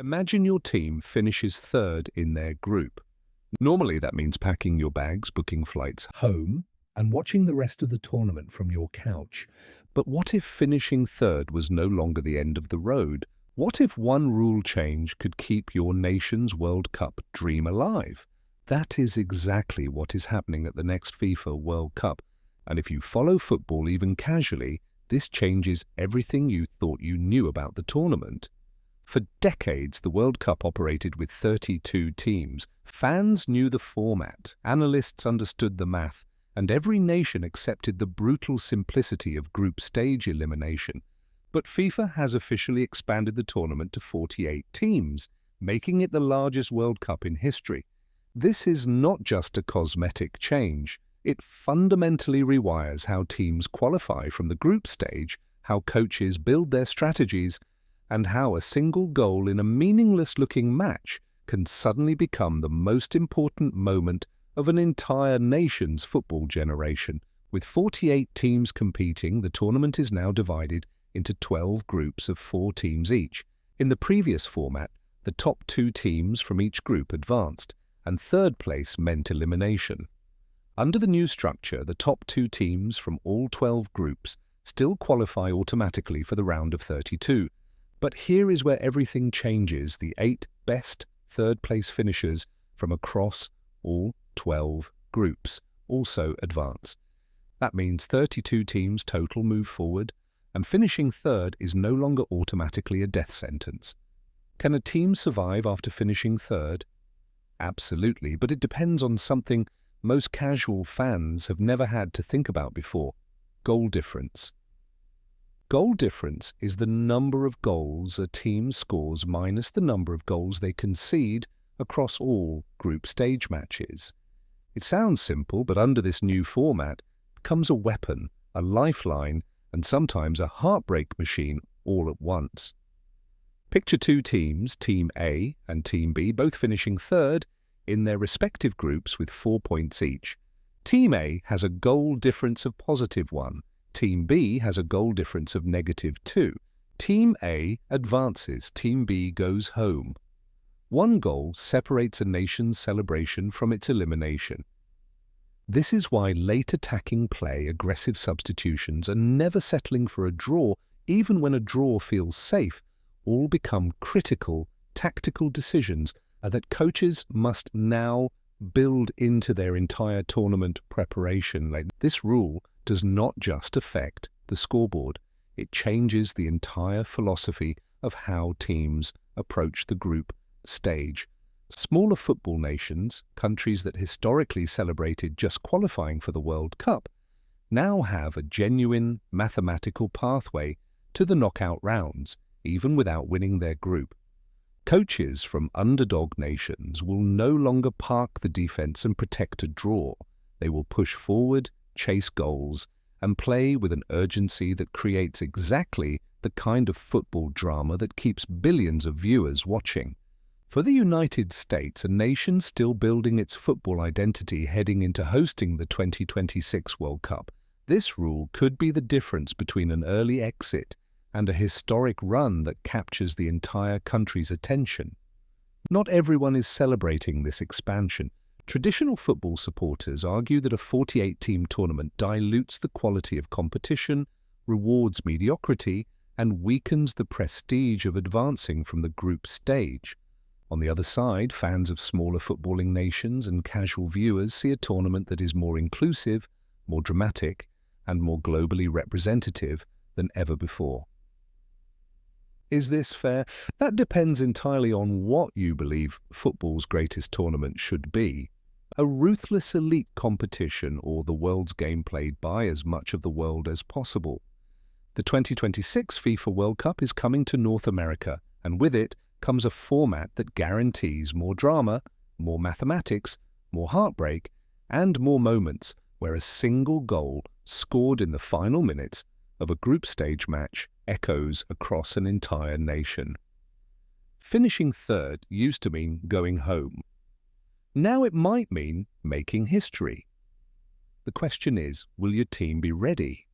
Imagine your team finishes third in their group. Normally that means packing your bags, booking flights home, and watching the rest of the tournament from your couch. But what if finishing third was no longer the end of the road? What if one rule change could keep your nation's World Cup dream alive? That is exactly what is happening at the next FIFA World Cup. And if you follow football even casually, this changes everything you thought you knew about the tournament. For decades, the World Cup operated with 32 teams. Fans knew the format, analysts understood the math, and every nation accepted the brutal simplicity of group stage elimination. But FIFA has officially expanded the tournament to 48 teams, making it the largest World Cup in history. This is not just a cosmetic change. It fundamentally rewires how teams qualify from the group stage, how coaches build their strategies, and how a single goal in a meaningless-looking match can suddenly become the most important moment of an entire nation's football generation. With 48 teams competing, the tournament is now divided into 12 groups of 4 teams each. In the previous format, the top 2 teams from each group advanced, and third place meant elimination. Under the new structure, the top 2 teams from all 12 groups still qualify automatically for the round of 32. But here is where everything changes. The 8 best third-place finishers from across all 12 groups also advance. That means 32 teams total move forward, and finishing third is no longer automatically a death sentence. Can a team survive after finishing third? Absolutely, but it depends on something most casual fans have never had to think about before: goal difference. Goal difference is the number of goals a team scores minus the number of goals they concede across all group stage matches. It sounds simple, but under this new format comes a weapon, a lifeline, and sometimes a heartbreak machine all at once. Picture 2 teams, Team A and Team B, both finishing third in their respective groups with 4 points each. Team A has a goal difference of +1. Team B has a goal difference of -2. Team A advances, Team B goes home. One goal separates a nation's celebration from its elimination. This is why late attacking play, aggressive substitutions, and never settling for a draw, even when a draw feels safe, all become critical tactical decisions that coaches must now build into their entire tournament preparation. This rule does not just affect the scoreboard. It changes the entire philosophy of how teams approach the group stage. Smaller football nations, countries that historically celebrated just qualifying for the World Cup, now have a genuine mathematical pathway to the knockout rounds, even without winning their group. Coaches from underdog nations will no longer park the defense and protect a draw. They will push forward, chase goals, and play with an urgency that creates exactly the kind of football drama that keeps billions of viewers watching. For the United States, a nation still building its football identity heading into hosting the 2026 World Cup, this rule could be the difference between an early exit and a historic run that captures the entire country's attention. Not everyone is celebrating this expansion. Traditional football supporters argue that a 48-team tournament dilutes the quality of competition, rewards mediocrity, and weakens the prestige of advancing from the group stage. On the other side, fans of smaller footballing nations and casual viewers see a tournament that is more inclusive, more dramatic, and more globally representative than ever before. Is this fair? That depends entirely on what you believe football's greatest tournament should be. A ruthless elite competition, or the world's game played by as much of the world as possible. The 2026 FIFA World Cup is coming to North America, and with it comes a format that guarantees more drama, more mathematics, more heartbreak, and more moments where a single goal scored in the final minutes of a group stage match echoes across an entire nation. Finishing third used to mean going home. Now it might mean making history. The question is, will your team be ready?